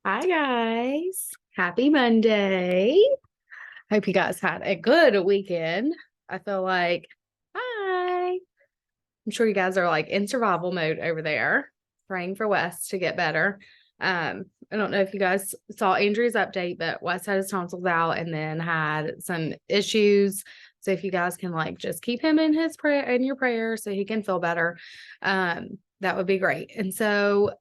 Hi guys. Happy Monday. Hope you guys had a good weekend. I feel like, hi. I'm sure you guys are like in survival mode over there, praying for Wes to get better. I don't know if you guys saw Andrea's update, but Wes had his tonsils out and then had some issues. So if you guys can like just keep him in his prayer in your prayer so he can feel better, that would be great. And so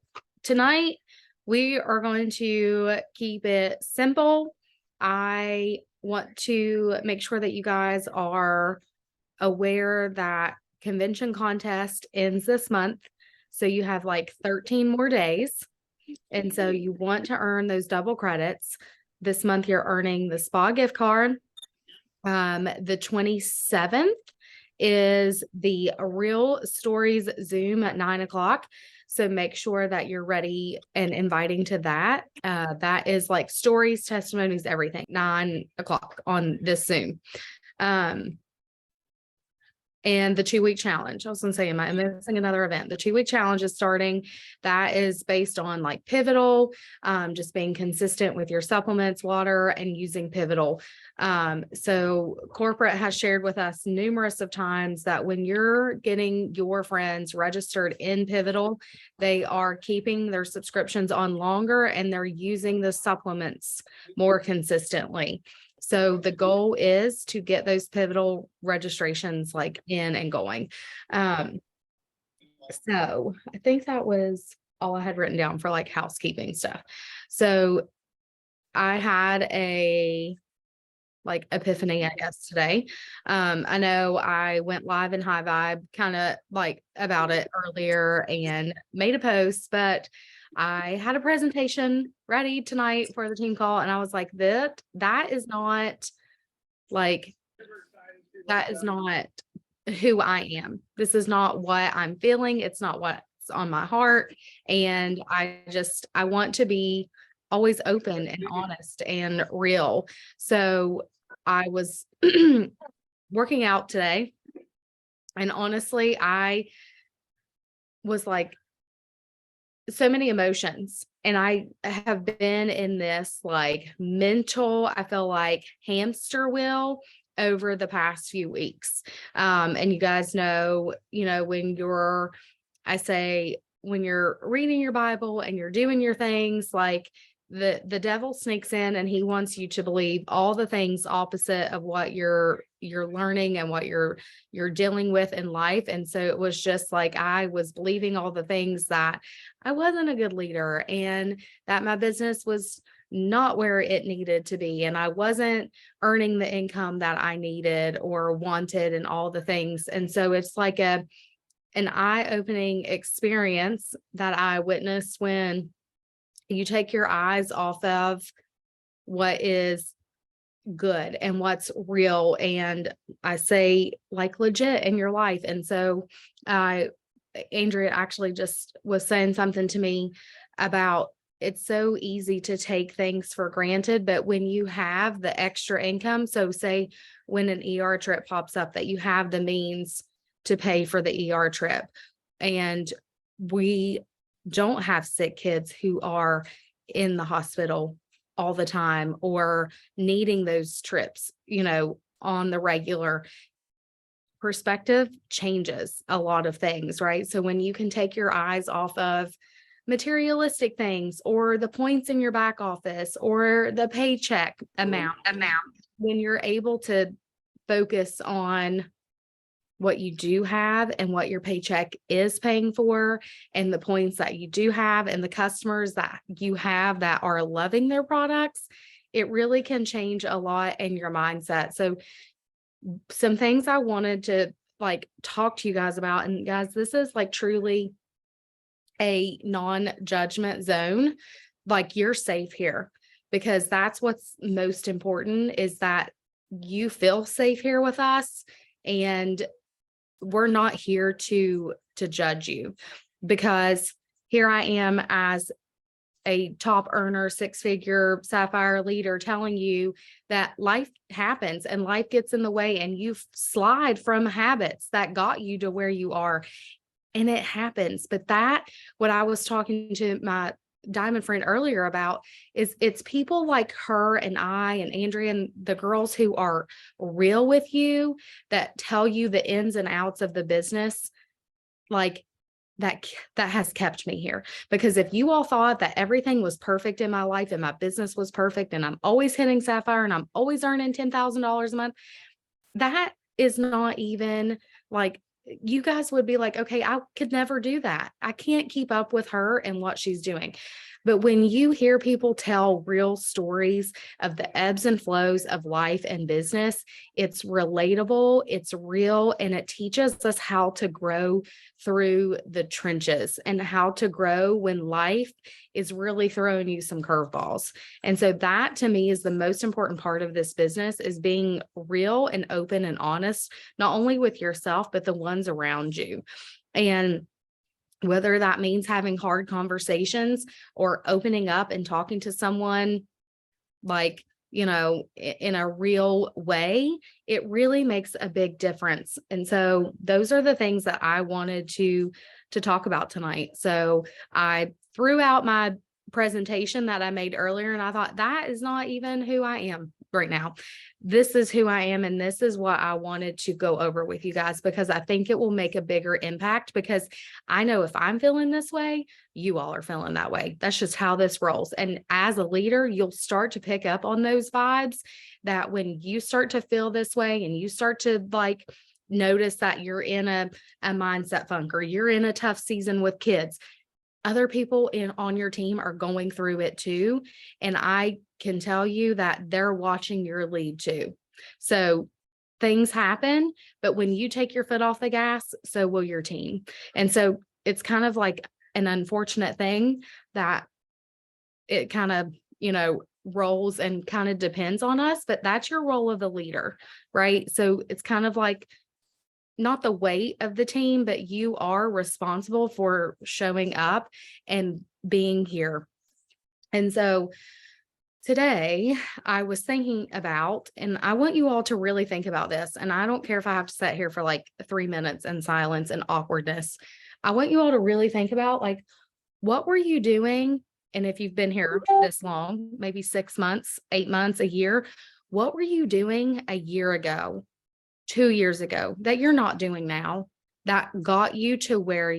tonight we are going to keep it simple. I want to make sure that you guys are aware that convention contest ends this month. So you have like 13 more days. And so you want to earn those double credits. This month you're earning the spa gift card. The 27th is the Real Stories Zoom at 9 o'clock. So make sure that you're ready and inviting to that. That is like stories, testimonies, everything, 9 o'clock on this Zoom. And the 2-week challenge. I was going to say, am I missing another event? The 2-week challenge is starting. That is based on like Pivotal, just being consistent with your supplements, water, and using Pivotal. So corporate has shared with us numerous of times that when you're getting your friends registered in Pivotal, they are keeping their subscriptions on longer and they're using the supplements more consistently. So the goal is to get those Pivotal registrations like in and going. So I think that was all I had written down for like housekeeping stuff. So I had a like epiphany, I guess, today. I know I went live in High Vibe kind of like about it earlier and made a post, but I had a presentation ready tonight for the team call. And I was like, that is not like, that is not who I am. This is not what I'm feeling. It's not what's on my heart. And I want to be always open and honest and real. So I was working out today. And honestly, I was like, so many emotions. And I have been in this like mental, I feel like hamster wheel over the past few weeks. And you guys know, I say, when you're reading your Bible and you're doing your things, like the devil sneaks in and he wants you to believe all the things opposite of what you're learning and what you're dealing with in life. And so it was just like I was believing all the things that I wasn't a good leader and that my business was not where it needed to be and I wasn't earning the income that I needed or wanted and all the things. And so it's like an eye-opening experience that I witnessed when you take your eyes off of what is good and what's real. And I say like legit in your life. And so Andrea actually just was saying something to me about it's so easy to take things for granted, but when you have the extra income, so say when an ER trip pops up that you have the means to pay for the ER trip, and we don't have sick kids who are in the hospital all the time or needing those trips, on the regular. Perspective changes a lot of things, right? So when you can take your eyes off of materialistic things or the points in your back office or the paycheck amount, when you're able to focus on what you do have and what your paycheck is paying for and the points that you do have and the customers that you have that are loving their products, it really can change a lot in your mindset. So some things I wanted to like talk to you guys about, and guys, this is like truly a non-judgment zone. Like you're safe here because that's what's most important, is that you feel safe here with us. And we're not here to judge you, because here I am as a top earner, 6-figure sapphire leader telling you that life happens and life gets in the way and you slide from habits that got you to where you are. And it happens. But what I was talking to my Diamond Friend earlier about is it's people like her and I and Andrea and the girls who are real with you, that tell you the ins and outs of the business, like that has kept me here. Because if you all thought that everything was perfect in my life and my business was perfect and I'm always hitting Sapphire and I'm always earning $10,000 a month, that is not even like, you guys would be like, okay, I could never do that. I can't keep up with her and what she's doing. But when you hear people tell real stories of the ebbs and flows of life and business, it's relatable, it's real, and it teaches us how to grow through the trenches and how to grow when life is really throwing you some curveballs. And so that to me is the most important part of this business, is being real and open and honest, not only with yourself, but the ones around you. And whether that means having hard conversations or opening up and talking to someone like, in a real way, it really makes a big difference. And so those are the things that I wanted to talk about tonight. So I threw out my presentation that I made earlier, and I thought, that is not even who I am right now. This is who I am, and this is what I wanted to go over with you guys, because I think it will make a bigger impact, because I know if I'm feeling this way, you all are feeling that way. That's just how this rolls. And as a leader, you'll start to pick up on those vibes, that when you start to feel this way and you start to like notice that you're in a mindset funk, or you're in a tough season with kids, other people on your team are going through it too. And I can tell you that they're watching your lead too. So things happen, but when you take your foot off the gas, so will your team. And so it's kind of like an unfortunate thing that it kind of, rolls and kind of depends on us, but that's your role of the leader, right? So it's kind of like, not the weight of the team, but you are responsible for showing up and being here. And so today I was thinking about, and I want you all to really think about this, and I don't care if I have to sit here for like 3 minutes in silence and awkwardness. I want you all to really think about, like, what were you doing? And if you've been here this long, maybe 6 months, 8 months, a year, what were you doing a year ago, 2 years ago, that you're not doing now, that got you to where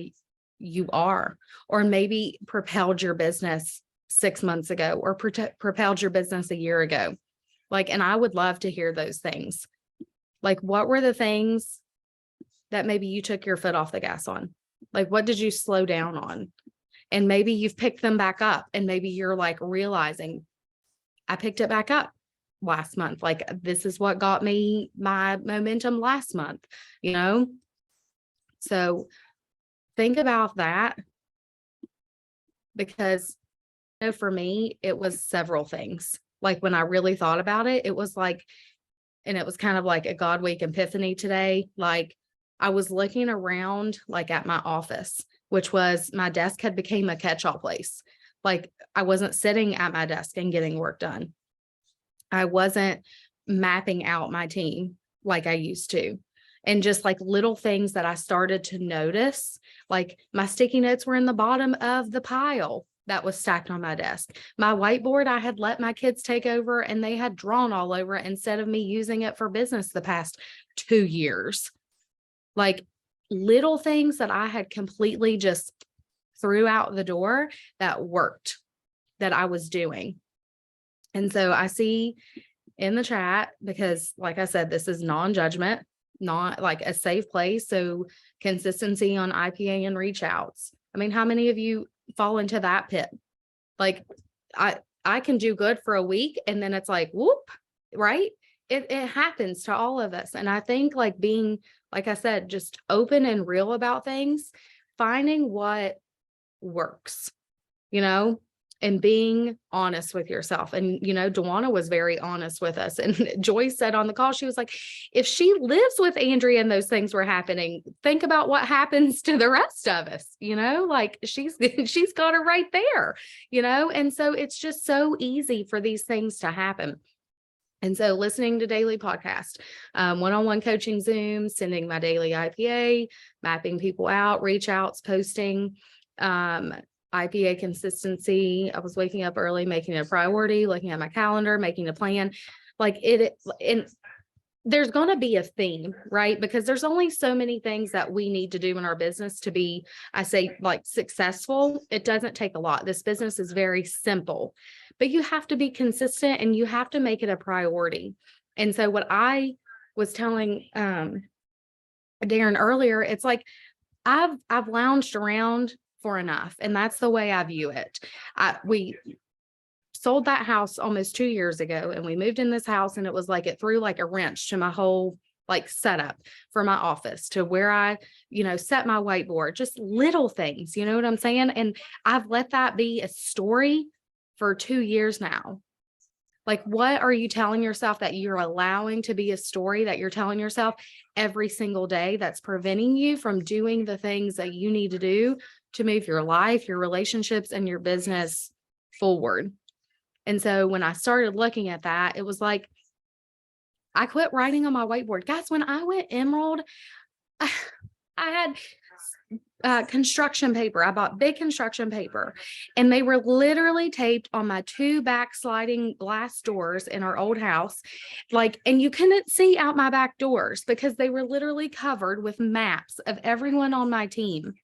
you are, or maybe propelled your business 6 months ago, or propelled your business a year ago? Like, and I would love to hear those things. Like, what were the things that maybe you took your foot off the gas on? Like, what did you slow down on? And maybe you've picked them back up, and maybe you're like realizing, I picked it back up last month. Like, this is what got me my momentum last month, So think about that, because for me, it was several things. Like, when I really thought about it, it was like, and it was kind of like a God week epiphany today. Like, I was looking around, like at my office, which was, my desk had become a catch-all place. Like, I wasn't sitting at my desk and getting work done. I wasn't mapping out my team like I used to. And just like little things that I started to notice, like my sticky notes were in the bottom of the pile that was stacked on my desk. My whiteboard, I had let my kids take over, and they had drawn all over it instead of me using it for business the past 2 years. Like, little things that I had completely just threw out the door that worked, that I was doing. And so I see in the chat, because like I said, this is non-judgment, not like a safe place. So consistency on IPA and reach outs. I mean, how many of you fall into that pit? Like, I can do good for a week, and then it's like, whoop, right? It happens to all of us. And I think, like, being, like I said, just open and real about things, finding what works, and being honest with yourself. And, Dewana was very honest with us. And Joyce said on the call, she was like, if she lives with Andrea and those things were happening, think about what happens to the rest of us, like she's got her right there, and so it's just so easy for these things to happen. And so listening to daily podcast, one-on-one coaching Zoom, sending my daily IPA, mapping people out, reach outs, posting, IPA consistency. I was waking up early, making it a priority, looking at my calendar, making a plan. Like and there's going to be a theme, right? Because there's only so many things that we need to do in our business to be, I say, like successful. It doesn't take a lot. This business is very simple, but you have to be consistent and you have to make it a priority. And so what I was telling Darren earlier, it's like I've lounged around for enough, and that's the way I view it. We sold that house almost 2 years ago, and we moved in this house, and it was like it threw like a wrench to my whole like setup for my office, to where I, set my whiteboard, just little things, you know what I'm saying? And I've let that be a story for 2 years now. Like, what are you telling yourself that you're allowing to be a story that you're telling yourself every single day that's preventing you from doing the things that you need to do to move your life, your relationships, and your business forward? And so when I started looking at that, it was like, I quit writing on my whiteboard. Guys, when I went Emerald, I had construction paper. I bought big construction paper, and they were literally taped on my 2 back sliding glass doors in our old house. And you couldn't see out my back doors because they were literally covered with maps of everyone on my team.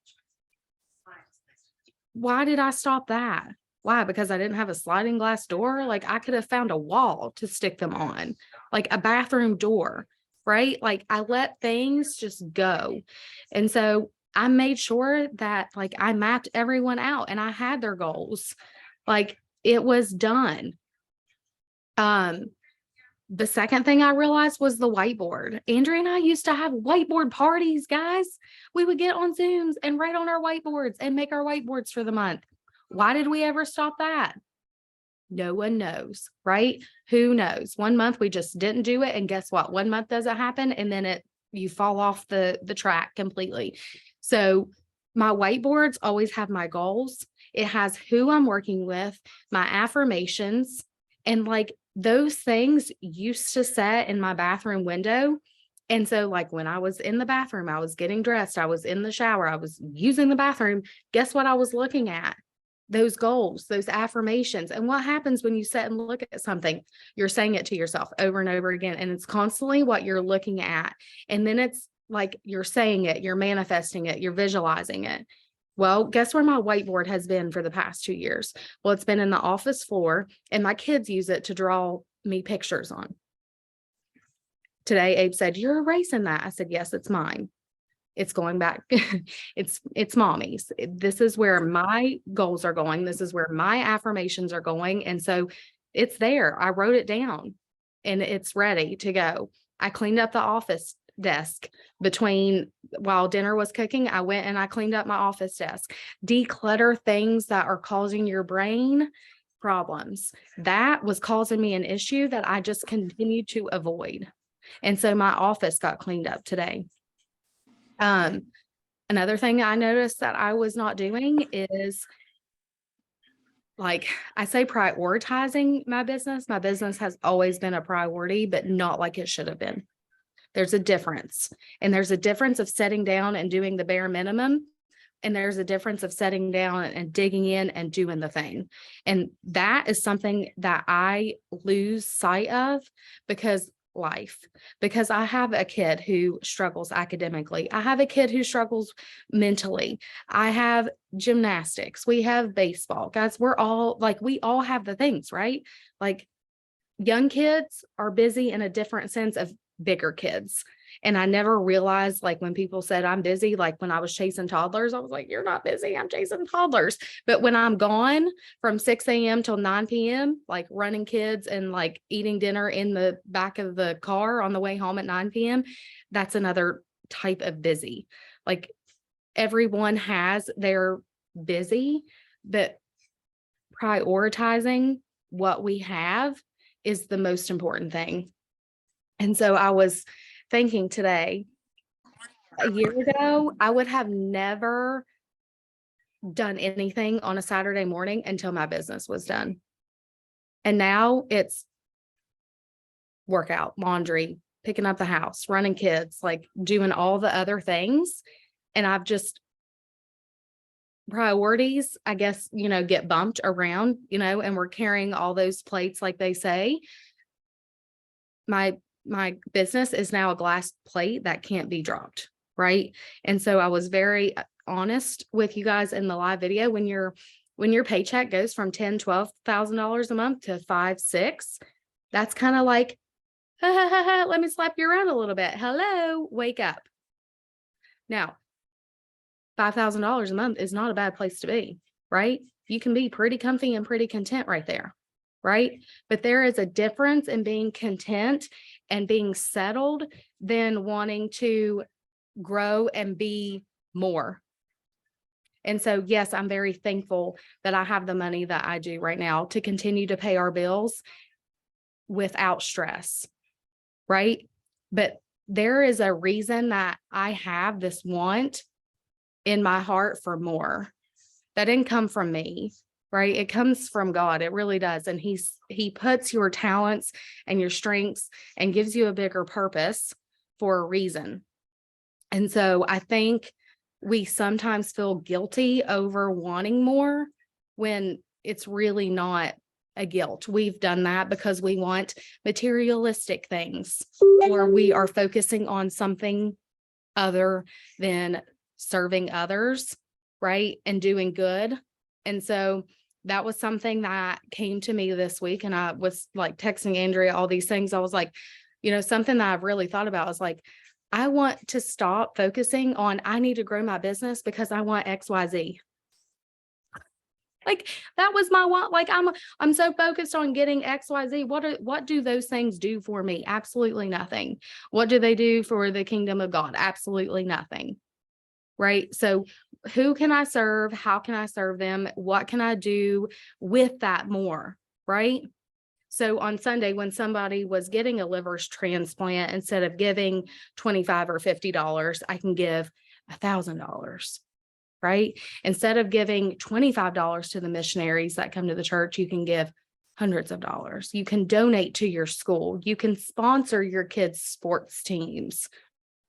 Why did I stop that? Why? Because I didn't have a sliding glass door. Like, I could have found a wall to stick them on, like a bathroom door, right? Like, I let things just go. And so I made sure that like I mapped everyone out and I had their goals. Like, it was done. The second thing I realized was the whiteboard. Andrea and I used to have whiteboard parties, guys. We would get on Zooms and write on our whiteboards and make our whiteboards for the month. Why did we ever stop that? No one knows, right? Who knows? One month we just didn't do it. And guess what? One month doesn't happen. And then you fall off the track completely. So my whiteboards always have my goals. It has who I'm working with, my affirmations, and like those things used to set in my bathroom window. And so like when I was in the bathroom, I was getting dressed, I was in the shower, I was using the bathroom. Guess what I was looking at? Those goals, those affirmations. And what happens when you sit and look at something? You're saying it to yourself over and over again. And it's constantly what you're looking at. And then it's like you're saying it, you're manifesting it, you're visualizing it. Well, guess where my whiteboard has been for the past 2 years? Well, it's been in the office floor, and my kids use it to draw me pictures on. Today, Abe said, "You're erasing that." I said, "Yes, it's mine. It's going back." It's mommy's. This is where my goals are going. This is where my affirmations are going. And so it's there. I wrote it down and it's ready to go. I cleaned up the office desk while dinner was cooking. I went and I cleaned up my office desk. Declutter things that are causing your brain problems. That was causing me an issue that I just continued to avoid. And so my office got cleaned up today. Another thing I noticed that I was not doing is, like, I say prioritizing my business. My business has always been a priority, but not like it should have been. There's a difference. And there's a difference of setting down and doing the bare minimum. And there's a difference of setting down and digging in and doing the thing. And that is something that I lose sight of because I have a kid who struggles academically. I have a kid who struggles mentally. I have gymnastics. We have baseball. Guys, we all have the things, right? Like, young kids are busy in a different sense of bigger kids. And I never realized, like, when people said I'm busy, like when I was chasing toddlers, I was like, "You're not busy. I'm chasing toddlers." But when I'm gone from 6 a.m. till 9 p.m., like running kids and like eating dinner in the back of the car on the way home at 9 p.m., that's another type of busy. Like, everyone has their busy, but prioritizing what we have is the most important thing. And so I was thinking today, a year ago, I would have never done anything on a Saturday morning until my business was done. And now it's workout, laundry, picking up the house, running kids, like doing all the other things. And I've just priorities, I guess, get bumped around, and we're carrying all those plates, like they say. My business is now a glass plate that can't be dropped, right? And so I was very honest with you guys in the live video. When your paycheck goes from $10,000-$12,000 a month to 5-6, that's kind of like, let me slap you around a little bit. Hello, wake up. Now, $5,000 a month is not a bad place to be, right? You can be pretty comfy and pretty content right there, right? But there is a difference in being content and being settled than wanting to grow and be more. And so, yes, I'm very thankful that I have the money that I do right now to continue to pay our bills without stress, right? But there is a reason that I have this want in my heart for more. That didn't come from me, right? It comes from God. It really does. And he puts your talents and your strengths and gives you a bigger purpose for a reason. And so I think we sometimes feel guilty over wanting more when it's really not a guilt. We've done that because we want materialistic things, or we are focusing on something other than serving others, right? And doing good. And so that was something that came to me this week. And I was like texting Andrea all these things. I was like, something that I've really thought about is like, I want to stop focusing on, I need to grow my business because I want XYZ. Like that was my want. Like I'm so focused on getting XYZ. What do those things do for me? Absolutely nothing. What do they do for the kingdom of God? Absolutely nothing. Right? So who can I serve? How can I serve them? What can I do with that more? Right? So on Sunday, when somebody was getting a liver transplant, instead of giving $25 or $50, I can give $1,000. Right? Instead of giving $25 to the missionaries that come to the church, you can give hundreds of dollars. You can donate to your school. You can sponsor your kids' sports teams,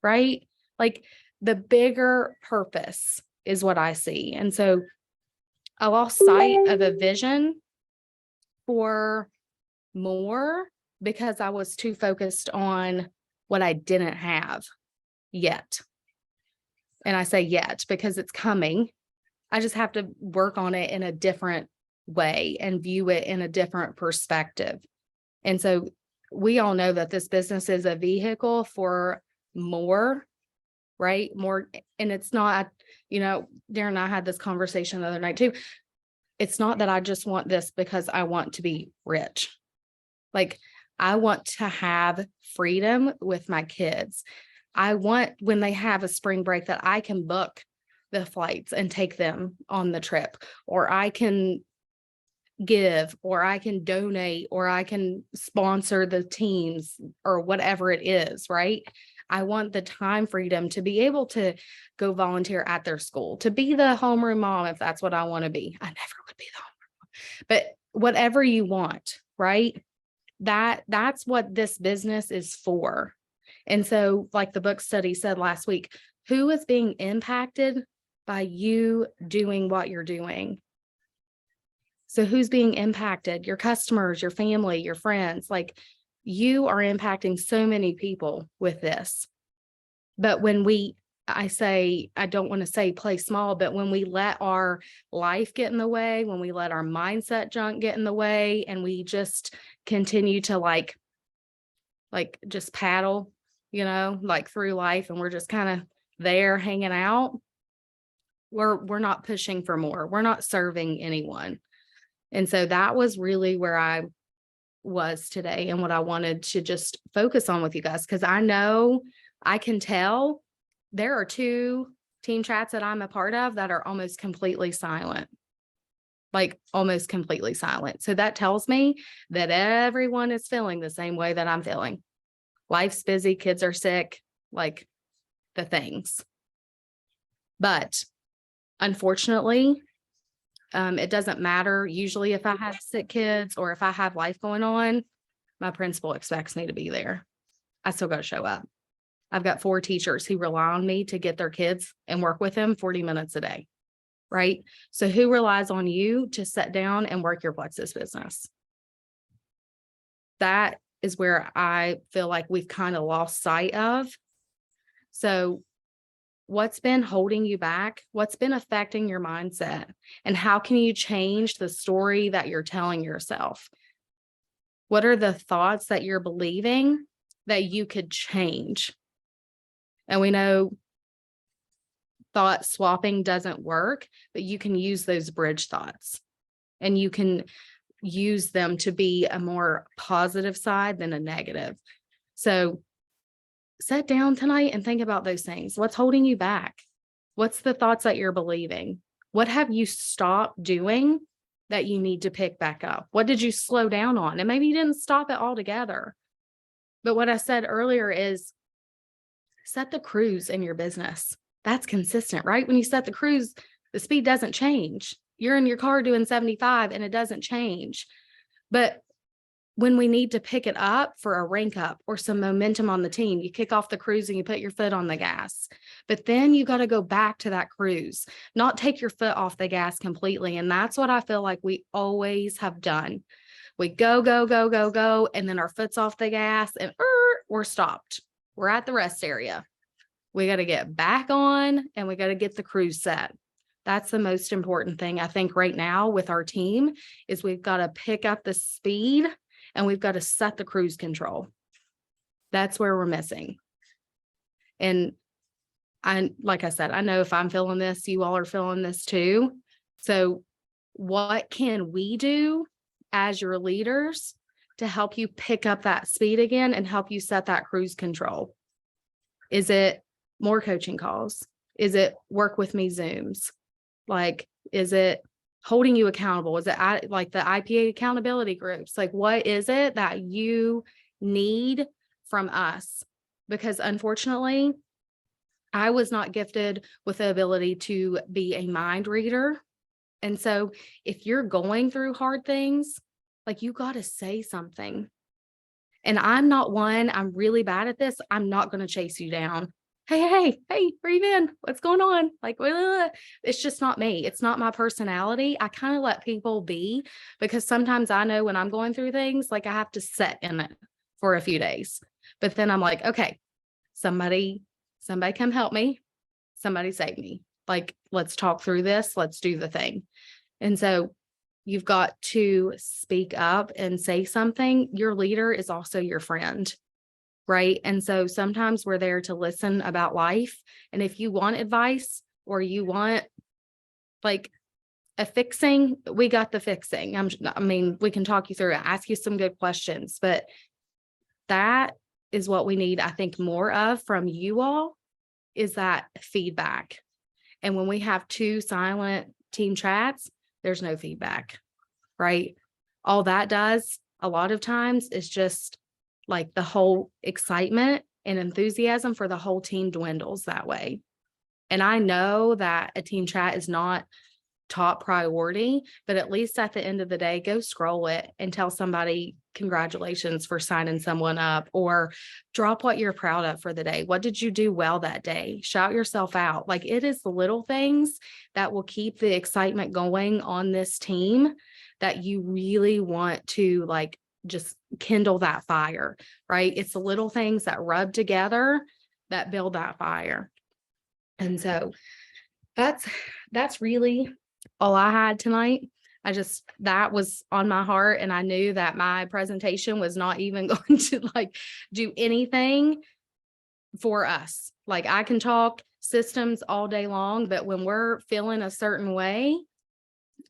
right? Like the bigger purpose is what I see. And so I lost sight of a vision for more because I was too focused on what I didn't have yet. And I say yet because it's coming. I just have to work on it in a different way and view it in a different perspective. And so we all know that this business is a vehicle for more, right? More. And it's not, Darren and I had this conversation the other night too. It's not that I just want this because I want to be rich. Like I want to have freedom with my kids. I want when they have a spring break that I can book the flights and take them on the trip, or I can give, or I can donate, or I can sponsor the teams or whatever it is, right? I want the time freedom to be able to go volunteer at their school, to be the homeroom mom if that's what I want to be. I never would be the homeroom mom, but whatever you want, right? That's what this business is for. And so, like the book study said last week, who is being impacted by you doing what you're doing? So who's being impacted? Your customers, your family, your friends. Like you are impacting so many people with this. But when I don't want to say play small, but when we let our life get in the way, when we let our mindset junk get in the way, and we just continue to like just paddle, like through life, and we're just kind of there hanging out, we're not pushing for more. We're not serving anyone. And so that was really where I was today and what I wanted to just focus on with you guys, because I can tell there are 2 team chats that I'm a part of that are almost completely silent. Like almost completely silent. So that tells me that everyone is feeling the same way that I'm feeling. Life's busy, kids are sick, like the things. But unfortunately, it doesn't matter. Usually if I have sick kids or if I have life going on, my principal expects me to be there. I still got to show up. I've got 4 teachers who rely on me to get their kids and work with them 40 minutes a day. right? So who relies on you to sit down and work your plexus business? That is where I feel like we've kind of lost sight of. So what's been holding you back? What's been affecting your mindset? And how can you change the story that you're telling yourself? What are the thoughts that you're believing that you could change? And we know thought swapping doesn't work, but you can use those bridge thoughts and you can use them to be a more positive side than a negative. So sit down tonight and think about those things. What's holding you back? What's the thoughts that you're believing? What have you stopped doing that you need to pick back up? What did you slow down on? And maybe you didn't stop it altogether. But what I said earlier is set the cruise in your business. That's consistent, right? When you set the cruise, the speed doesn't change. You're in your car doing 75 and it doesn't change. But when we need to pick it up for a rank up or some momentum on the team, you kick off the cruise and you put your foot on the gas. But then you got to go back to that cruise, not take your foot off the gas completely. And that's what I feel like we always have done. We go, go, go, go, go, and then our foot's off the gas and we're stopped. We're at the rest area. We got to get back on and we got to get the cruise set. That's the most important thing I think right now with our team is we've got to pick up the speed and we've got to set the cruise control. That's where we're missing. And like I said, I know if I'm feeling this, you all are feeling this too. So what can we do as your leaders to help you pick up that speed again and help you set that cruise control? Is it more coaching calls? Is it work with me Zooms? Like, is it holding you accountable? Is it like the IPA accountability groups? Like, what is it that you need from us? Because unfortunately, I was not gifted with the ability to be a mind reader. And so if you're going through hard things, like you got to say something. And I'm really bad at this. I'm not going to chase you down. Hey, where you been? What's going on? Like, it's just not me. It's not my personality. I kind of let people be because sometimes I know when I'm going through things, like I have to sit in it for a few days. But then I'm like, okay, somebody come help me. Somebody save me. Like, let's talk through this. Let's do the thing. And so you've got to speak up and say something. Your leader is also your friend. Right. And so sometimes we're there to listen about life. And if you want advice or you want like a fixing, we got the fixing. I mean, we can talk you through it, ask you some good questions, but that is what we need, I think, more of from you all is that feedback. And when we have 2 silent team chats, there's no feedback, right? All that does a lot of times is just like the whole excitement and enthusiasm for the whole team dwindles that way. And I know that a team chat is not top priority, but at least at the end of the day, go scroll it and tell somebody congratulations for signing someone up, or drop what you're proud of for the day. What did you do well that day? Shout yourself out. Like, it is the little things that will keep the excitement going on this team that you really want to like just kindle that fire, right? It's the little things that rub together that build that fire. And so that's really all I had tonight. That was on my heart, and I knew that my presentation was not even going to like do anything for us. Like, I can talk systems all day long, but when we're feeling a certain way,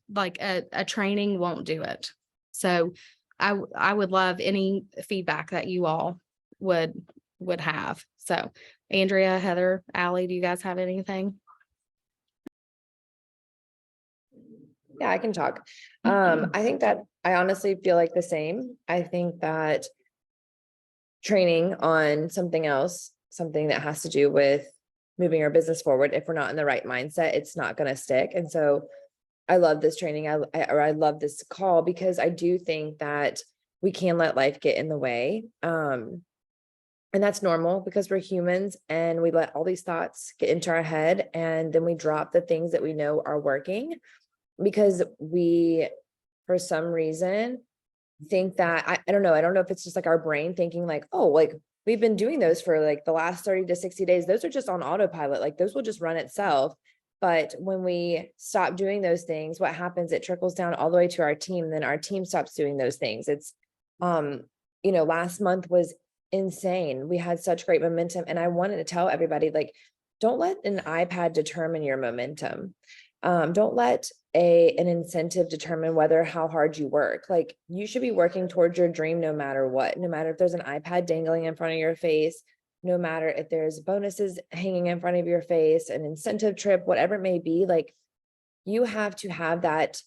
like a training won't do it. So I would love any feedback that you all would have. So Andrea, Heather, Allie, do you guys have anything? Yeah, I can talk. I think that I honestly feel like the same. I think that training on something else, something that has to do with moving our business forward, if we're not in the right mindset, it's not going to stick. And so I love this training. I love this call because I do think that we can let life get in the way. And that's normal because we're humans and we let all these thoughts get into our head, and then we drop the things that we know are working because we, for some reason, think that I don't know. I don't know if it's just like our brain thinking like, oh, like we've been doing those for like the last 30 to 60 days. Those are just on autopilot. Like those will just run itself. But when we stop doing those things, what happens? It trickles down all the way to our team. Then our team stops doing those things. It's, last month was insane. We had such great momentum. And I wanted to tell everybody, like, don't let an iPad determine your momentum. Don't let an incentive determine whether how hard you work. Like you should be working towards your dream no matter what, no matter if there's an iPad dangling in front of your face, no matter if there's bonuses hanging in front of your face, an incentive trip, whatever it may be. Like you have to have that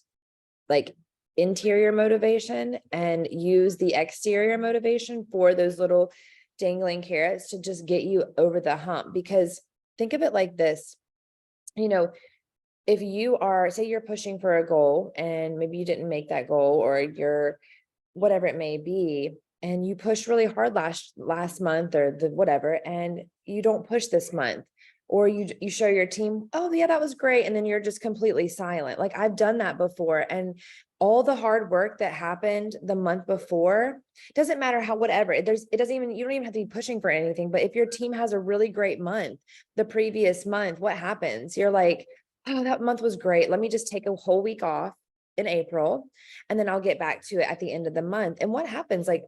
like interior motivation and use the exterior motivation for those little dangling carrots to just get you over the hump. Because think of it like this, if you are, say you're pushing for a goal and maybe you didn't make that goal, or you're whatever it may be, and you pushed really hard last month or the whatever, and you don't push this month, or you show your team, oh yeah, that was great, and then you're just completely silent. Like I've done that before, and all the hard work that happened the month before, doesn't matter how, whatever, it doesn't even, you don't even have to be pushing for anything. But if your team has a really great month the previous month, what happens? You're like, oh, that month was great. Let me just take a whole week off in April, and then I'll get back to it at the end of the month. And what happens? Like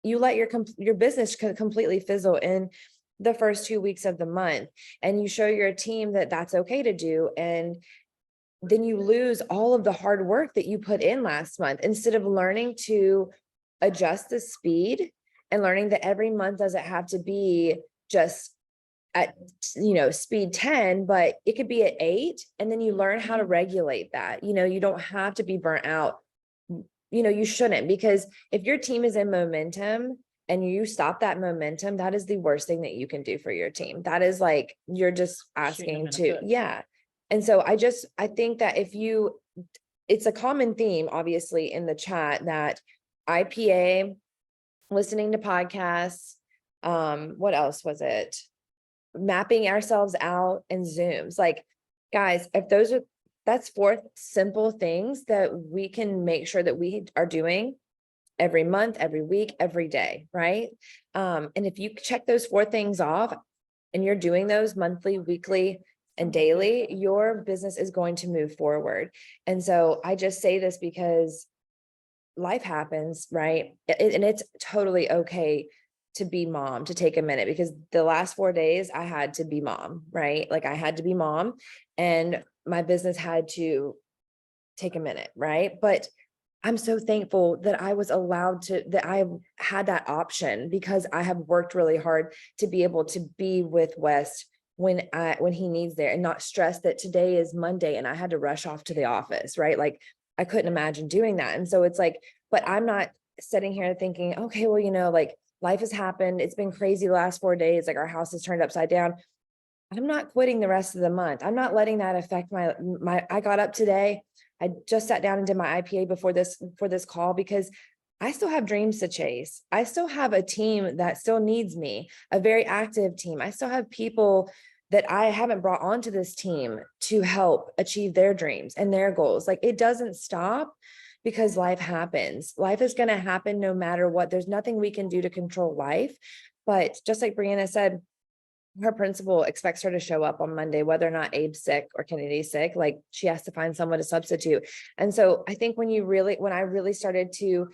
you let your business completely fizzle in the first 2 weeks of the month, and you show your team that that's okay to do. And then you lose all of the hard work that you put in last month, instead of learning to adjust the speed and learning that every month doesn't have to be just at speed 10, but it could be at 8, and then you learn how to regulate that. You don't have to be burnt out. You shouldn't, because if your team is in momentum and you stop that momentum, that is the worst thing that you can do for your team. That is like you're just asking to, yeah. And so I think that it's a common theme obviously in the chat that IPA, listening to podcasts, what else was it, mapping ourselves out, and Zooms. Like, guys, if that's 4 simple things that we can make sure that we are doing every month, every week, every day, right? And if you check those 4 things off and you're doing those monthly, weekly, and daily, your business is going to move forward. And so I just say this because life happens, right? And it's totally okay to be mom, to take a minute, because the last 4 days I had to be mom, right? Like I had to be mom, and my business had to take a minute, right? But I'm so thankful that I was allowed that I had that option, because I have worked really hard to be able to be with West when he needs there, and not stress that today is Monday and I had to rush off to the office, right? Like I couldn't imagine doing that. And so it's like, but I'm not sitting here thinking, okay, well, like life has happened. It's been crazy the last 4 days. Like our house is turned upside down. I'm not quitting the rest of the month. I'm not letting that affect I got up today. I just sat down and did my IPA before this call, because I still have dreams to chase. I still have a team that still needs me, a very active team. I still have people that I haven't brought onto this team to help achieve their dreams and their goals. Like it doesn't stop because life happens. Life is going to happen no matter what. There's nothing we can do to control life. But just like Brianna said, her principal expects her to show up on Monday, whether or not Abe's sick or Kennedy's sick. Like she has to find someone to substitute. And so I think when I really started to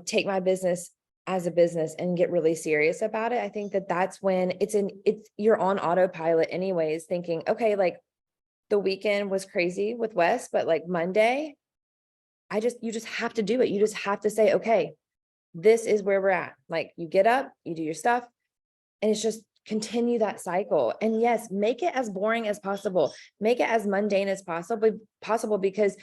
take my business as a business and get really serious about it, I think that's when you're on autopilot anyways, thinking, okay, like the weekend was crazy with Wes, but like Monday, you just have to do it. You just have to say, okay, this is where we're at. Like you get up, you do your stuff, and it's just continue that cycle. And yes, make it as boring as possible. Make it as mundane as possible, because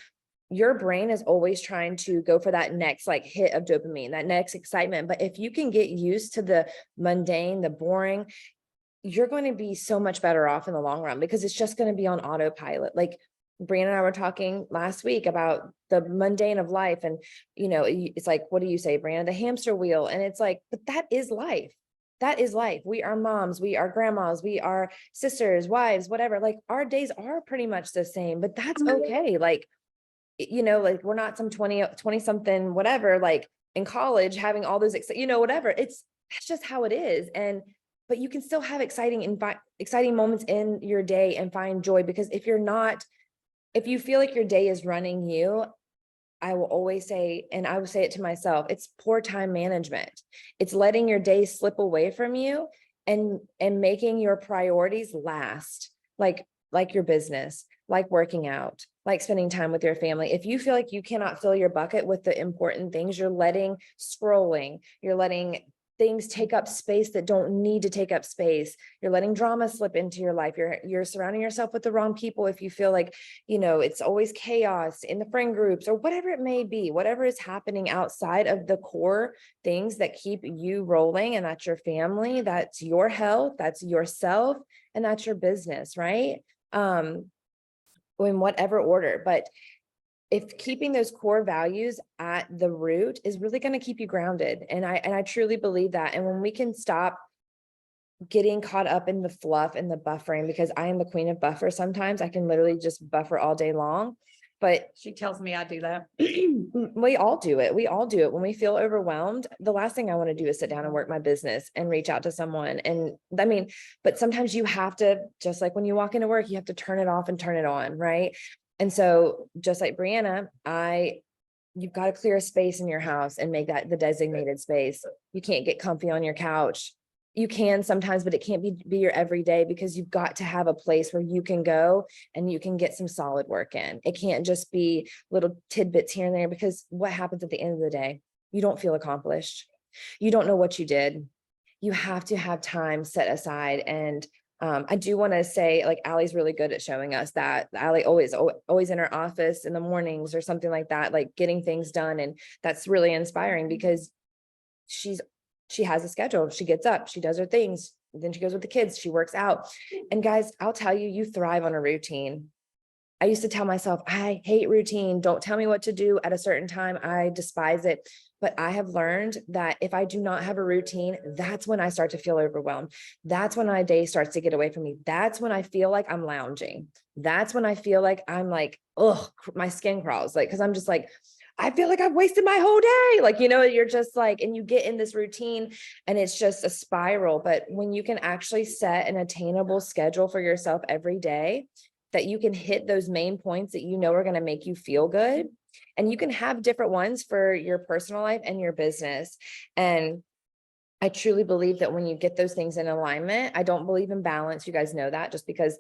your brain is always trying to go for that next like hit of dopamine, that next excitement. But if you can get used to the mundane, the boring, you're going to be so much better off in the long run, because it's just going to be on autopilot. Like Brianna and I were talking last week about the mundane of life. And, it's like, what do you say, Brianna? The hamster wheel. And it's like, but that is life. that is life. We are moms, we are grandmas, we are sisters, wives, whatever. Like our days are pretty much the same, but that's okay. Like, like we're not some 20 something, whatever, like in college, having all those, whatever. That's just how it is. But you can still have exciting moments in your day and find joy, because if you feel like your day is running you, I will always say, and I will say it to myself, it's poor time management. It's letting your day slip away from you and making your priorities last, like your business, like working out, like spending time with your family. If you feel like you cannot fill your bucket with the important things, you're letting things take up space that don't need to take up space. You're letting drama slip into your life. You're surrounding yourself with the wrong people. If you feel like, it's always chaos in the friend groups or whatever it may be, whatever is happening outside of the core things that keep you rolling, and that's your family, that's your health, that's yourself, and that's your business, right? In whatever order. But if keeping those core values at the root is really going to keep you grounded. And I truly believe that. And when we can stop getting caught up in the fluff and the buffering, because I am the queen of buffer. Sometimes I can literally just buffer all day long, but She tells me I do that. we all do it. We all do it. When we feel overwhelmed, the last thing I want to do is sit down and work my business and reach out to someone. And but sometimes you have to, just like when you walk into work, you have to turn it off and turn it on. Right. And so just like Brianna, you've got to clear a space in your house and make that the designated space. You can't get comfy on your couch. You can sometimes, but it can't be your everyday, because you've got to have a place where you can go and you can get some solid work in. It can't just be little tidbits here and there, because what happens at the end of the day? You don't feel accomplished. You don't know what you did. You have to have time set aside. And I do want to say, like, Allie's really good at showing us that. Allie always in her office in the mornings or something like that, like getting things done. And that's really inspiring, because she has a schedule. She gets up, she does her things, then she goes with the kids, she works out. And guys, I'll tell you, you thrive on a routine. I used to tell myself, I hate routine. Don't tell me what to do at a certain time. I despise it. But I have learned that if I do not have a routine, that's when I start to feel overwhelmed. That's when my day starts to get away from me. That's when I feel like I'm lounging. That's when I feel like I'm like, oh, my skin crawls. Like, cause I'm just like, I feel like I've wasted my whole day. Like, you're just like, and you get in this routine and it's just a spiral. But when you can actually set an attainable schedule for yourself every day, that you can hit those main points that are going to make you feel good. And you can have different ones for your personal life and your business. And I truly believe that when you get those things in alignment, I don't believe in balance. You guys know that, just because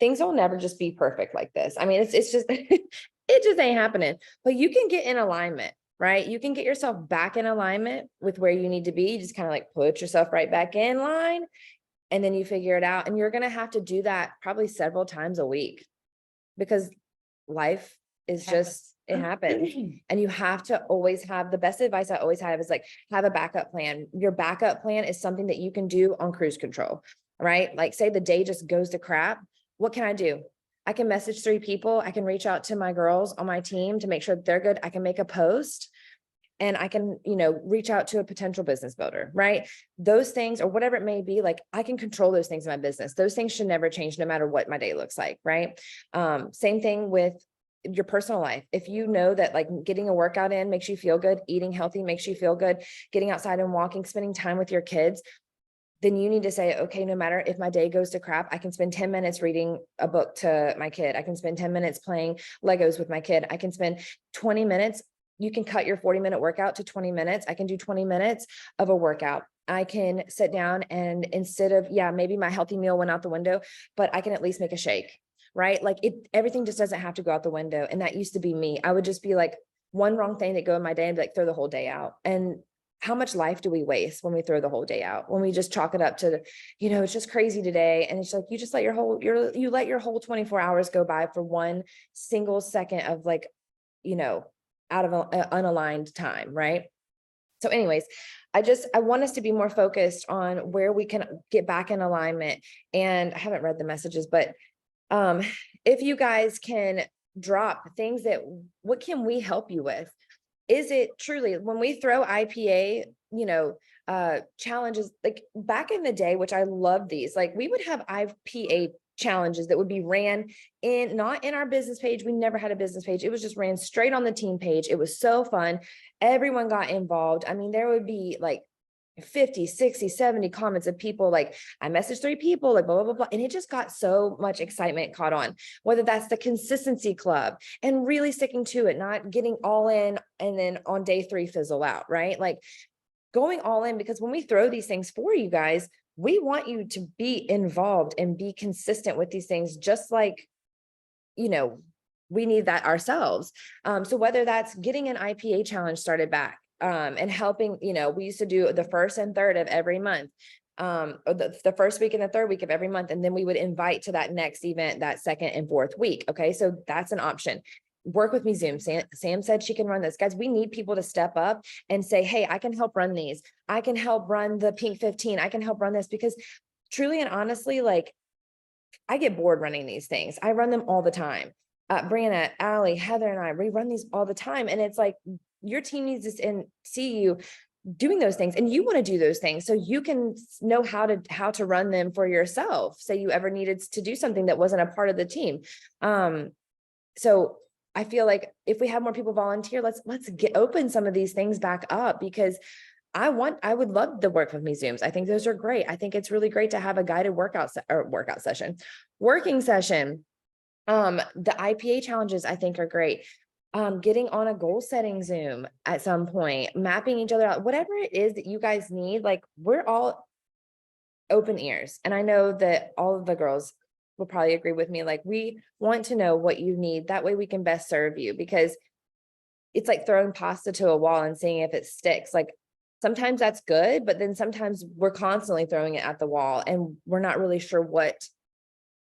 things will never just be perfect like this. I mean, it's just, it just ain't happening, but you can get in alignment, right? You can get yourself back in alignment with where you need to be. You just kind of like put yourself right back in line, and then you figure it out. And you're going to have to do that probably several times a week, because life is just, it happens. And you have to always have, the best advice I always have is like, have a backup plan. Your backup plan is something that you can do on cruise control, right? Like, say the day just goes to crap. What can I do? I can message 3 people. I can reach out to my girls on my team to make sure that they're good. I can make a post, and I can, reach out to a potential business builder, right? Those things, or whatever it may be, like, I can control those things in my business. Those things should never change, no matter what my day looks like, right? Same thing with your personal life. If you know that like getting a workout in makes you feel good, eating healthy makes you feel good, getting outside and walking, spending time with your kids, then you need to say, okay, no matter if my day goes to crap, I can spend 10 minutes reading a book to my kid. I can spend 10 minutes playing Legos with my kid. I can spend 20 minutes. You can cut your 40-minute workout to 20 minutes. I can do 20 minutes of a workout. I can sit down, and instead of, maybe my healthy meal went out the window, but I can at least make a shake, right? Like everything just doesn't have to go out the window. And that used to be me. I would just be like, one wrong thing that go in my day and be like, throw the whole day out. And how much life do we waste when we throw the whole day out? When we just chalk it up to, it's just crazy today. And it's like, you just let you let your whole 24 hours go by for one single second of like, out of an unaligned time. Right. So anyways, I want us to be more focused on where we can get back in alignment. And I haven't read the messages, but if you guys can drop things what can we help you with? Is it truly, when we throw IPA challenges, like back in the day, which I love these, like we would have IPA challenges that would be ran not in our business page. We never had a business page. It was just ran straight on the team page. It was so fun. Everyone got involved. I mean, there would be like 50, 60, 70 comments of people like, I messaged 3 people, like blah, blah, blah, blah. And it just got so much excitement caught on, whether that's the consistency club and really sticking to it, not getting all in and then on day 3 fizzle out, right? Like going all in, because when we throw these things for you guys, we want you to be involved and be consistent with these things, just like, we need that ourselves. So whether that's getting an IPA challenge started back, and helping, we used to do the 1st and 3rd of every month, or the 1st week and the 3rd week of every month. And then we would invite to that next event, that 2nd and 4th week. Okay. So that's an option. Work with me Zoom. Sam said she can run this. Guys, we need people to step up and say, hey, I can help run these. I can help run the Pink 15. I can help run this, because truly and honestly, like I get bored running these things. I run them all the time. Brianna, Allie, Heather, and I, we run these all the time. And it's like, your team needs to see you doing those things, and you want to do those things so you can know how to run them for yourself. Say you ever needed to do something that wasn't a part of the team. So I feel like if we have more people volunteer, let's open some of these things back up, because I would love the work with me Zooms. I think those are great. I think it's really great to have a guided working session. The IPA challenges I think are great. Getting on a goal setting Zoom at some point, mapping each other out, whatever it is that you guys need, like we're all open ears. And I know that all of the girls will probably agree with me. Like we want to know what you need. That way we can best serve you, because it's like throwing pasta to a wall and seeing if it sticks. Like sometimes that's good, but then sometimes we're constantly throwing it at the wall and we're not really sure what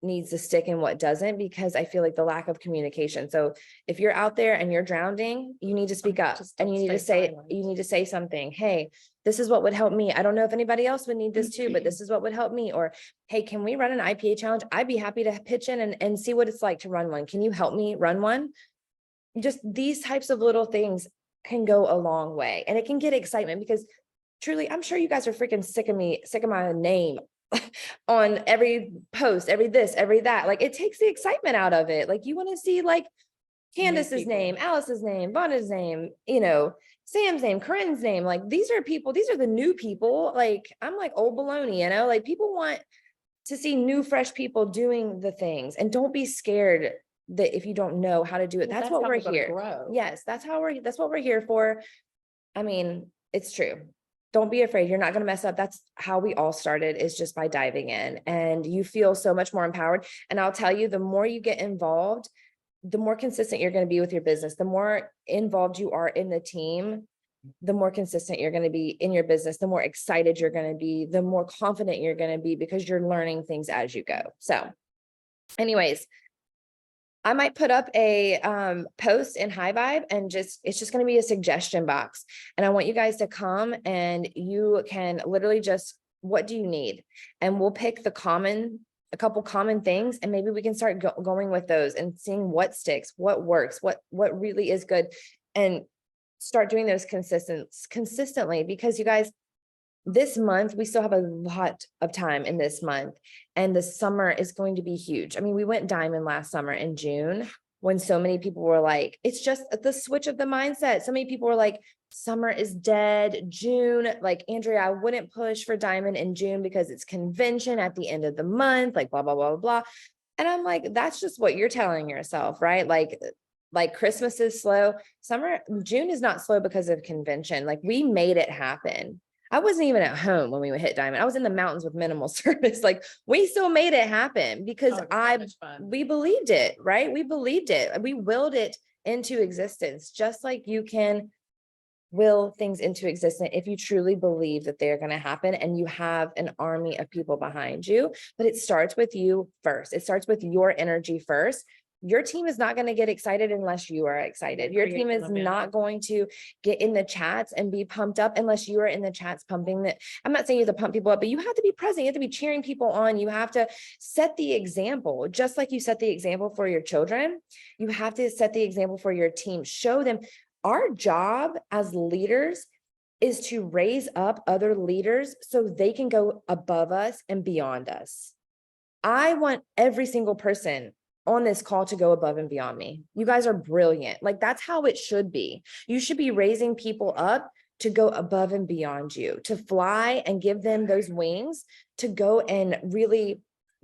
needs to stick and what doesn't, because I feel like the lack of communication. So if you're out there and you're drowning, you need to speak up, and you need to say something. Hey, this is what would help me. I don't know if anybody else would need this too, but this is what would help me. Or, hey, can we run an IPA challenge? I'd be happy to pitch in and see what it's like to run one. Can you help me run one? Just these types of little things can go a long way, and it can get excitement, because truly, I'm sure you guys are freaking sick of my name on every post, every this, every that. Like it takes the excitement out of it. Like you want to see like Candace's name, Alice's name, Vonna's name, Sam's name, Corinne's name. Like these are the new people. Like I'm like old baloney, like people want to see new, fresh people doing the things, and don't be scared that if you don't know how to do it, that's what we're here. Yes, that's what we're here for. I mean, it's true. Don't be afraid. You're not going to mess up. That's how we all started, is just by diving in, and you feel so much more empowered. And I'll tell you, the more you get involved, the more consistent you're going to be with your business. The more involved you are in the team, the more consistent you're going to be in your business, the more excited you're going to be, the more confident you're going to be, because you're learning things as you go. So anyways, I might put up a post in High Vibe, and it's just going to be a suggestion box. And I want you guys to come, and you can literally just, what do you need? And we'll pick a couple common things, and maybe we can start going with those and seeing what sticks, what works, what really is good, and start doing those consistently, because you guys, this month, we still have a lot of time in this month, and the summer is going to be huge. I mean, we went diamond last summer in June, when so many people were like, it's just the switch of the mindset. So many people were like, summer is dead. June, like Andrea, I wouldn't push for diamond in June because it's convention at the end of the month, like blah, blah, blah, blah. And I'm like, that's just what you're telling yourself, right? Like Christmas is slow. June is not slow because of convention. Like we made it happen. I wasn't even at home when we would hit diamond. I was in the mountains with minimal service. Like we still made it happen because we believed it, right? We believed it. We willed it into existence, just like you can will things into existence if you truly believe that they're going to happen and you have an army of people behind you. But it starts with you first. It starts with your energy first. Your team is not going to get excited unless you are excited. Your team is not going to get in the chats and be pumped up unless you are in the chats pumping that. I'm not saying you have to pump people up, but you have to be present. You have to be cheering people on. You have to set the example, just like you set the example for your children. You have to set the example for your team. Show them our job as leaders is to raise up other leaders so they can go above us and beyond us. I want every single person on this call to go above and beyond me. You guys are brilliant. Like, that's how it should be. You should be raising people up to go above and beyond you, to fly and give them those wings to go and really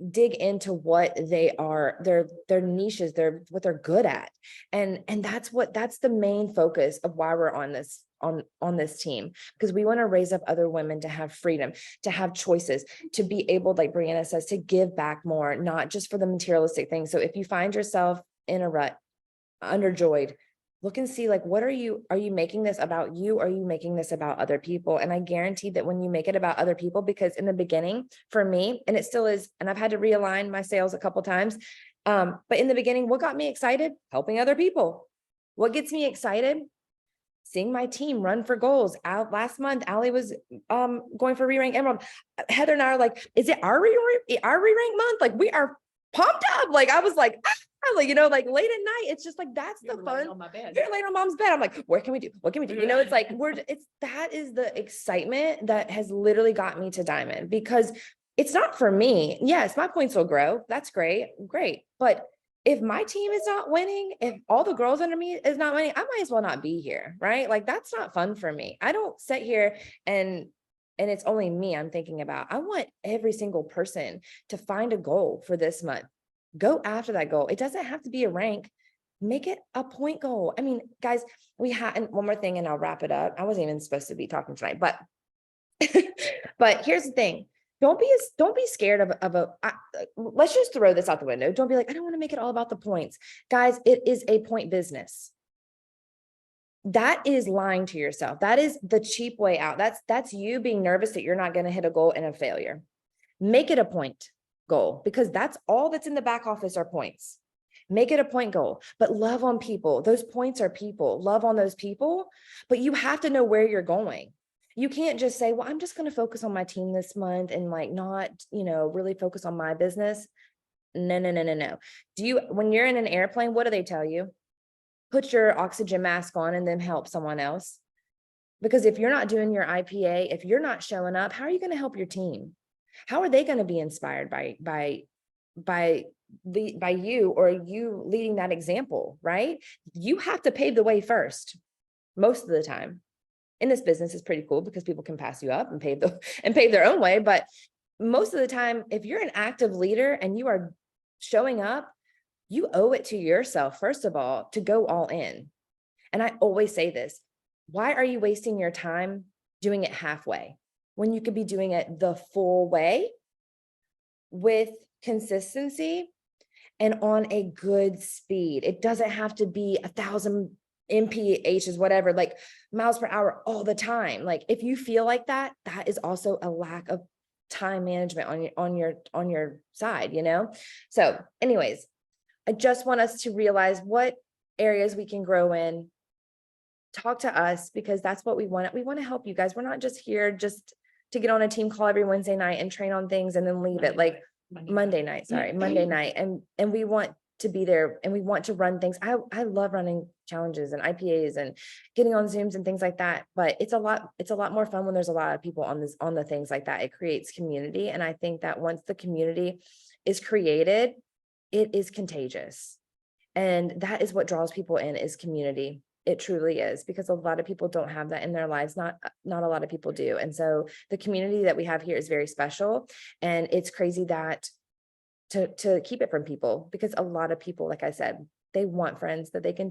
dig into what they are, their niches, what they're good at. And that's the main focus of why we're on this team, because we want to raise up other women to have freedom, to have choices, to be able, like Brianna says, to give back more, not just for the materialistic things. So if you find yourself in a rut, underjoyed, look and see, like, are you making this about you? Or are you making this about other people? And I guarantee that when you make it about other people, because in the beginning for me, and it still is, and I've had to realign my sales a couple times. But in the beginning, what got me excited? Helping other people. What gets me excited? Seeing my team run for goals. Out last month, Allie was going for re-rank Emerald. Heather and I are like, is it our re-rank month? Like, we are pumped up. Like, I was like, like, you know, like late at night, it's just like, that's the fun. On my bed. You're laying on mom's bed. I'm like, what can we do? What can we do? You know, it's like, that is the excitement that has literally got me to Diamond, because it's not for me. Yes, my points will grow. That's great. But if my team is not winning, if all the girls under me is not winning, I might as well not be here. Right? Like, that's not fun for me. I don't sit here and it's only me I'm thinking about. I want every single person to find a goal for this month. Go after that goal. It doesn't have to be a rank. Make it a point goal. I mean, guys, and one more thing and I'll wrap it up. I wasn't even supposed to be talking tonight, but but here's the thing. Don't be scared let's just throw this out the window. Don't be like, I don't want to make it all about the points. Guys, it is a point business. That is lying to yourself. That is the cheap way out. That's you being nervous that you're not going to hit a goal and a failure. Make it a point goal, because that's all that's in the back office are points. Make it a point goal, but love on people. Those points are people. Love on those people, but you have to know where you're going. You can't just say, well, I'm just going to focus on my team this month and like not, really focus on my business. No. When you're in an airplane, what do they tell you? Put your oxygen mask on and then help someone else. Because if you're not doing your IPA, if you're not showing up, how are you going to help your team? How are they going to be inspired by you, or you leading that example, right? You have to pave the way first. Most of the time in this business is pretty cool because people can pass you up and pave their own way. But most of the time, if you're an active leader and you are showing up, you owe it to yourself, first of all, to go all in. And I always say this, why are you wasting your time doing it halfway when you could be doing it the full way with consistency and on a good speed? It doesn't have to be 1,000 mph, whatever, like miles per hour all the time. Like, if you feel like that is also a lack of time management on your side, So anyways, I just want us to realize what areas we can grow in. Talk to us, because that's what we want. We want to help you guys. We're not just here just to get on a team call every Wednesday night and train on things and then leave it, like Monday night. And we want to be there and we want to run things. I love running challenges and IPAs and getting on Zooms and things like that. But it's a lot more fun when there's a lot of people on the things like that. It creates community. And I think that once the community is created, it is contagious. And that is what draws people in, is community. It truly is, because a lot of people don't have that in their lives. Not a lot of people do. And so the community that we have here is very special. And it's crazy that to keep it from people, because a lot of people, like I said, they want friends that they can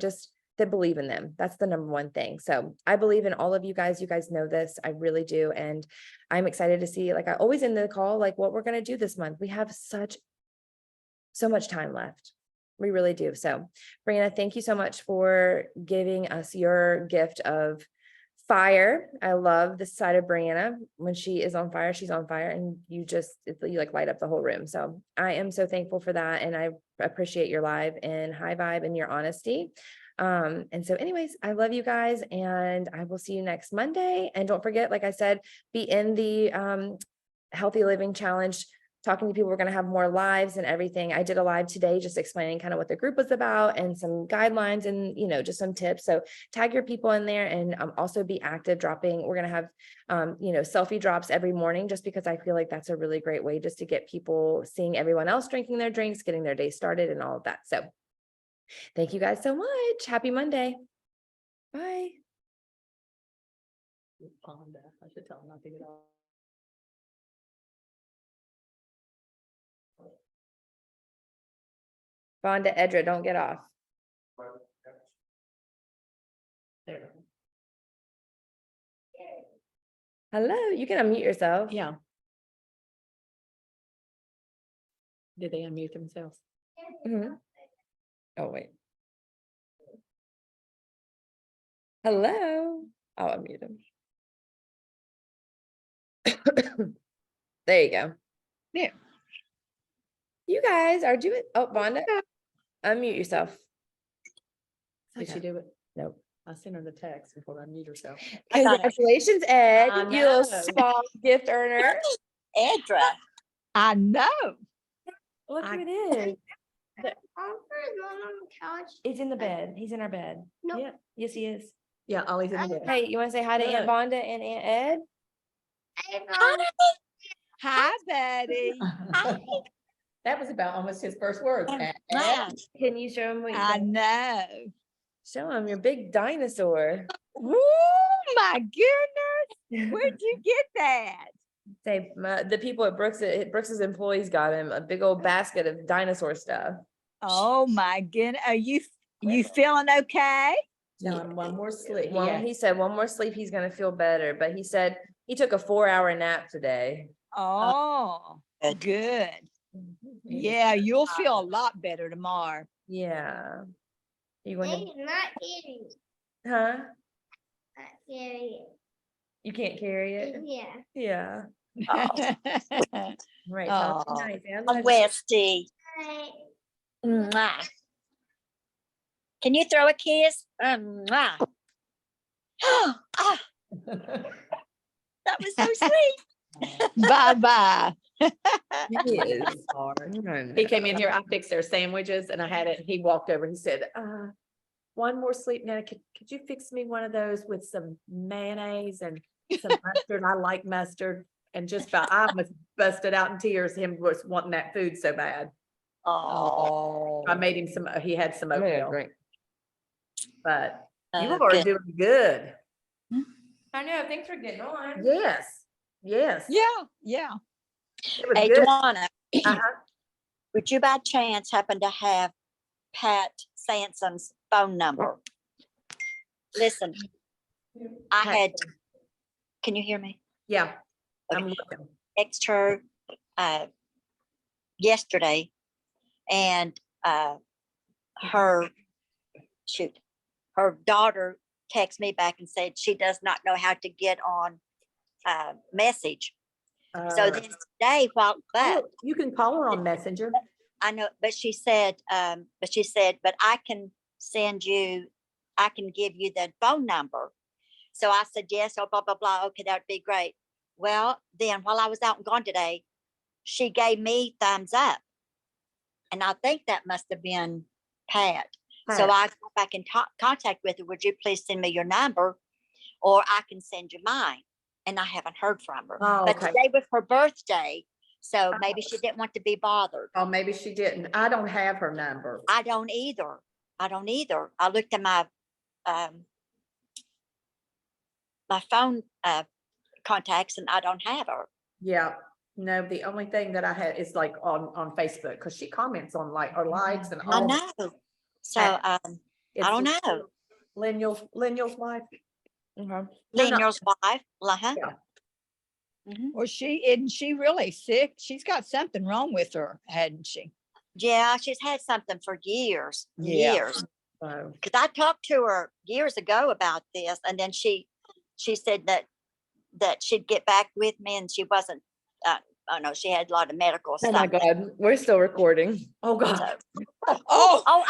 that believe in them. That's the number one thing. So I believe in all of you guys. You guys know this. I really do. And I'm excited to see, like I always end the call, like what we're going to do this month. We have so much time left. We really do. So Brianna, thank you so much for giving us your gift of fire. I love this side of Brianna. When she is on fire, she's on fire, and you like light up the whole room. So I am so thankful for that. And I appreciate your live and high vibe and your honesty. And so anyways, I love you guys, and I will see you next Monday. And don't forget, like I said, be in the Healthy Living Challenge talking to people. We're going to have more lives and everything. I did a live today, just explaining kind of what the group was about and some guidelines and, just some tips. So tag your people in there, and also be active dropping. We're going to have, selfie drops every morning, just because I feel like that's a really great way just to get people seeing everyone else drinking their drinks, getting their day started and all of that. So thank you guys so much. Happy Monday. Bye. I should tell him not to get off. Vonda, Edra, don't get off. There. Hello, you can unmute yourself. Yeah. Did they unmute themselves? Mhm. Oh, wait. Hello. I'll unmute him. There you go. Yeah. You guys are doing, oh, Vonda, unmute yourself. Did she do it? Nope. I sent her the text before I unmute herself. Congratulations, Ed, I you little know. small gift earner. Edra. I know. Look who it is. He's in the bed. He's in our bed. No. Yeah, Yes, he is. yeah, Ollie's in the bed. Hey, you want to say hi to Aunt Look. Vonda and Aunt Ed? Hi, Betty. That was about almost his first words. Man, Can you show him what you I got? know. Show him your big dinosaur. Woo, my goodness. Where'd you get that? Say the people at Brooks's employees got him a big old basket of dinosaur stuff. Oh my goodness. Are you feeling okay? John, one more sleep. He said one more sleep, he's gonna feel better. But he said he took a 4-hour nap today. Oh, Good. good. Yeah, you'll feel a lot better tomorrow. Yeah. You going to, Not eating. huh? Not carrying. You can't carry it? Yeah. Yeah. Right. Oh. Sounds nice. I Oh, love it. Westy. Mwah. Can you throw a kiss? Mwah. Ah, that was so sweet. Bye-bye. He is. He came in here, I fixed their sandwiches and I had it, he walked over, he said, one more sleep now, could you fix me one of those with some mayonnaise and some mustard? I like mustard. And just about, I was busted out in tears, him was wanting that food so bad. Oh, I made him some, he had some oatmeal, Right. but you are good. doing good. I know. Thanks for getting on. Yes, yes. Yeah. It was Hey, good. Dwana, Uh-huh. would you by chance happen to have Pat Sanson's phone number? Listen, I had, can you hear me? Yeah, I'm Okay. looking. Texted her yesterday, and her daughter texted me back and said she does not know how to get on message. So then today, You can call her on Messenger. I know, but she said, but I can give you the phone number. So I said, yes, oh, blah, blah, blah. Okay, that'd be great. Well, then while I was out and gone today, she gave me thumbs up. And I think that must have been Pat. So I got back in contact with her. Would you please send me your number, or I can send you mine? And I haven't heard from her. Oh, But okay. today was her birthday. So maybe she didn't want to be bothered. Oh, maybe she didn't. I don't have her number. I don't either. I looked at my my phone contacts, and I don't have her. Yeah, no, the only thing that I had is like on Facebook, because she comments on like or likes and I all. know. So It's I don't know. Lenyel's wife. Okay. No, no. Daniel's wife. Uh-huh. Yeah. Well, isn't she really sick? She's got something wrong with her, hadn't she? Yeah, she's had something for years. Yeah. Years. So, Because I talked to her years ago about this, and then she said that she'd get back with me, and she wasn't. I know she had a lot of medical Oh stuff. my God. We're still recording. oh God. So- Oh, oh,